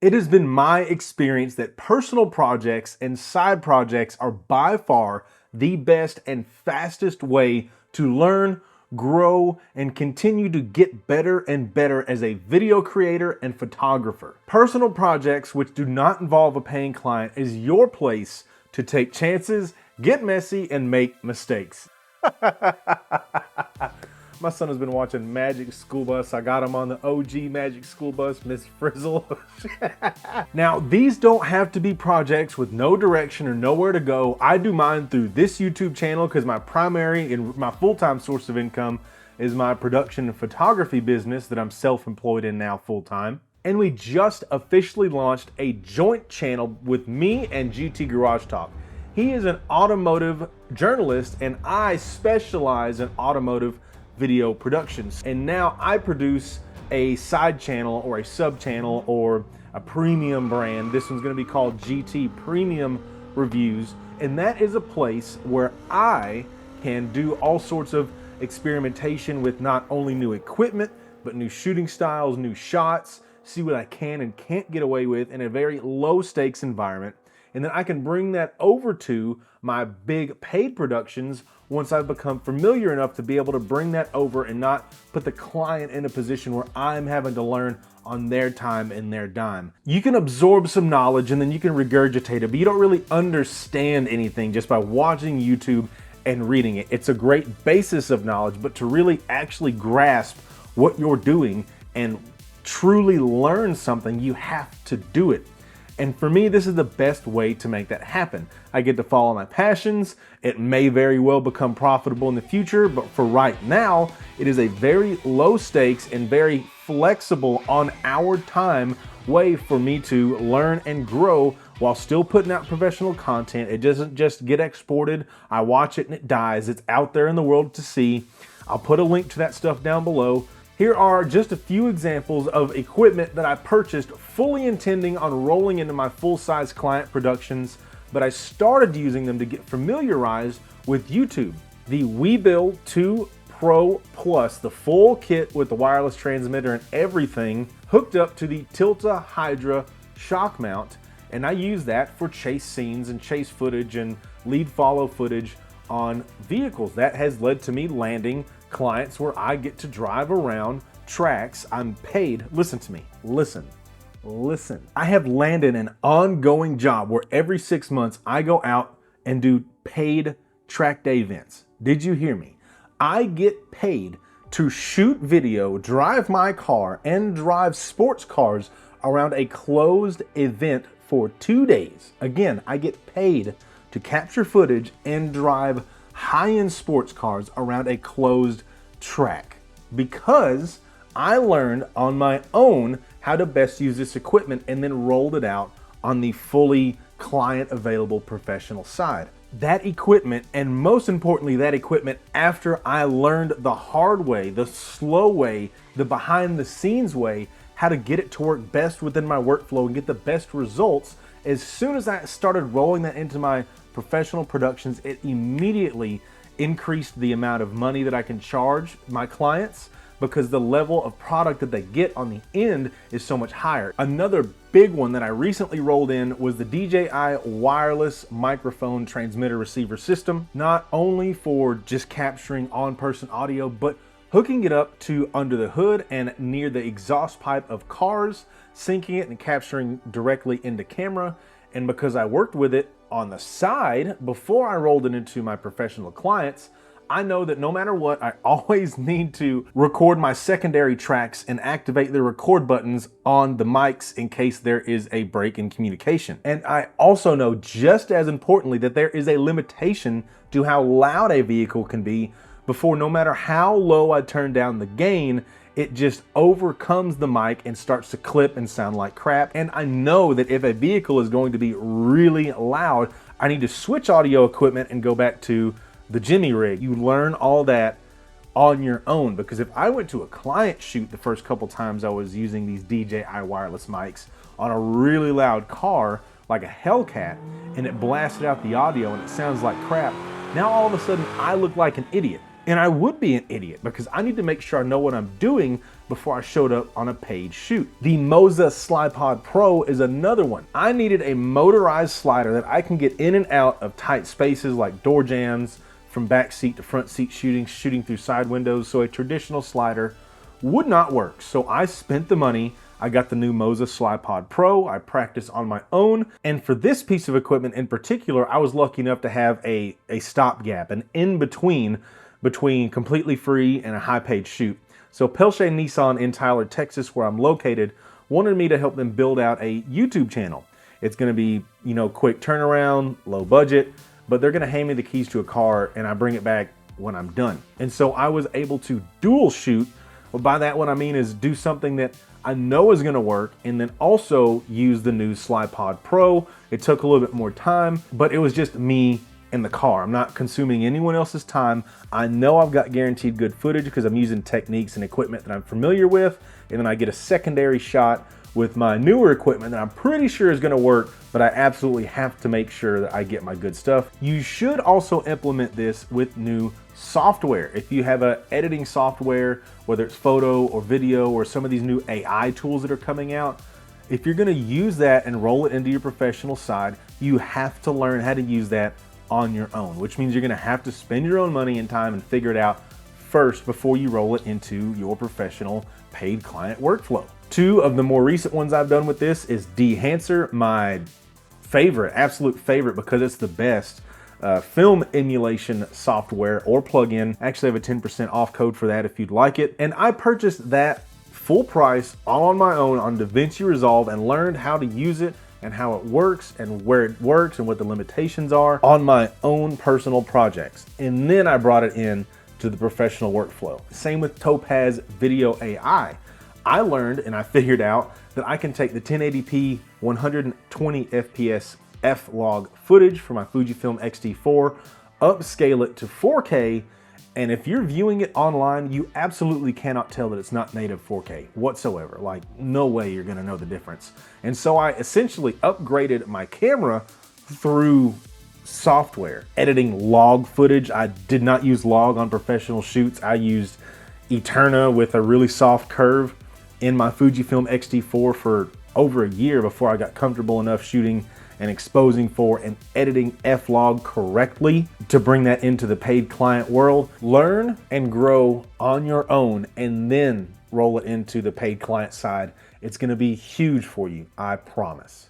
It has been my experience that personal projects and side projects are by far the best and fastest way to learn, grow, and continue to get better and better as a video creator and photographer. Personal projects which do not involve a paying client is your place to take chances, get messy, and make mistakes. My son has been watching Magic School Bus. I got him on the OG Magic School Bus, Miss Frizzle. Now, these don't have to be projects with no direction or nowhere to go. I do mine through this YouTube channel because my primary and my full-time source of income is my production and photography business that I'm self-employed in now full-time. And we just officially launched a joint channel with me and GT Garage Talk. He is an automotive journalist and I specialize in automotive video productions. And now I produce a side channel or a sub channel or a premium brand. This one's gonna be called GT Premium Reviews. And that is a place where I can do all sorts of experimentation with not only new equipment, but new shooting styles, new shots, see what I can and can't get away with in a very low stakes environment. And then I can bring that over to my big paid productions once I've become familiar enough to be able to bring that over and not put the client in a position where I'm having to learn on their time and their dime. You can absorb some knowledge and then you can regurgitate it, but you don't really understand anything just by watching YouTube and reading it. It's a great basis of knowledge, but to really actually grasp what you're doing and truly learn something, you have to do it. And for me, this is the best way to make that happen. I get to follow my passions. It may very well become profitable in the future, but for right now, it is a very low stakes and very flexible on our time way for me to learn and grow while still putting out professional content. It doesn't just get exported. I watch it and it dies. It's out there in the world to see. I'll put a link to that stuff down below. Here are just a few examples of equipment that I purchased fully intending on rolling into my full-size client productions, but I started using them to get familiarized with YouTube. The Webuild 2 Pro Plus, the full kit with the wireless transmitter and everything, hooked up to the Tilta Hydra shock mount, and I use that for chase scenes and chase footage and lead follow footage on vehicles. That has led to me landing clients where I get to drive around tracks. I'm paid. Listen to me. Listen. I have landed an ongoing job where every 6 months I go out and do paid track day events. Did you hear me? I get paid to shoot video, drive my car, and drive sports cars around a closed event for 2 days. Again, I get paid to capture footage and drive high-end sports cars around a closed track because I learned on my own how to best use this equipment and then rolled it out on the fully client available professional side. That equipment, and most importantly that equipment after I learned the hard way, the slow way, the behind the scenes way, how to get it to work best within my workflow and get the best results, as soon as I started rolling that into my professional productions, it immediately increased the amount of money that I can charge my clients because the level of product that they get on the end is so much higher. Another big one that I recently rolled in was the DJI wireless microphone transmitter receiver system, not only for just capturing on-person audio, but hooking it up to under the hood and near the exhaust pipe of cars, syncing it and capturing directly into camera. And because I worked with it on the side before I rolled it into my professional clients, I know that no matter what, I always need to record my secondary tracks and activate the record buttons on the mics in case there is a break in communication. And I also know, just as importantly, that there is a limitation to how loud a vehicle can be before, no matter how low I turn down the gain, it just overcomes the mic and starts to clip and sound like crap. And I know that if a vehicle is going to be really loud, I need to switch audio equipment and go back to the Jimmy rig. You learn all that on your own, because if I went to a client shoot the first couple times I was using these DJI wireless mics on a really loud car like a Hellcat and it blasted out the audio and it sounds like crap, now all of a sudden I look like an idiot. And I would be an idiot because I need to make sure I know what I'm doing before I showed up on a paid shoot. The Moza SlidePod Pro is another one. I needed a motorized slider that I can get in and out of tight spaces like door jams, from back seat to front seat shooting through side windows, so a traditional slider would not work. So I spent the money. I got the new Moza SlidePod Pro. I practiced on my own. And for this piece of equipment in particular, I was lucky enough to have a stopgap, an in-between between completely free and a high-paid shoot. So Pelche Nissan in Tyler, Texas, where I'm located, wanted me to help them build out a YouTube channel. It's gonna be, you know, quick turnaround, low budget, but they're gonna hand me the keys to a car and I bring it back when I'm done. And so I was able to dual shoot. Well, by that, what I mean is do something that I know is gonna work and then also use the new SlidePod Pro. It took a little bit more time, but it was just me in the car. I'm not consuming anyone else's time. I know I've got guaranteed good footage because I'm using techniques and equipment that I'm familiar with, and then I get a secondary shot with my newer equipment that I'm pretty sure is gonna work, but I absolutely have to make sure that I get my good stuff. You should also implement this with new software. If you have a editing software, whether it's photo or video or some of these new AI tools that are coming out, if you're gonna use that and roll it into your professional side, you have to learn how to use that on your own, which means you're gonna have to spend your own money and time and figure it out first before you roll it into your professional paid client workflow. Two of the more recent ones I've done with this is Dehancer, my favorite, absolute favorite, because it's the best film emulation software or plugin. I actually have a 10% off code for that if you'd like it. And I purchased that full price all on my own on DaVinci Resolve and learned how to use it and how it works and where it works and what the limitations are on my own personal projects. And then I brought it in to the professional workflow. Same with Topaz Video AI. I learned and I figured out that I can take the 1080p 120 FPS F-Log footage from my Fujifilm X-T4, upscale it to 4K, and if you're viewing it online, you absolutely cannot tell that it's not native 4K whatsoever. Like, no way you're gonna know the difference. And so I essentially upgraded my camera through software, editing log footage. I did not use log on professional shoots. I used Eterna with a really soft curve in my Fujifilm X-T4 for over a year before I got comfortable enough shooting and exposing for and editing F-Log correctly to bring that into the paid client world. Learn and grow on your own and then roll it into the paid client side. It's gonna be huge for you, I promise.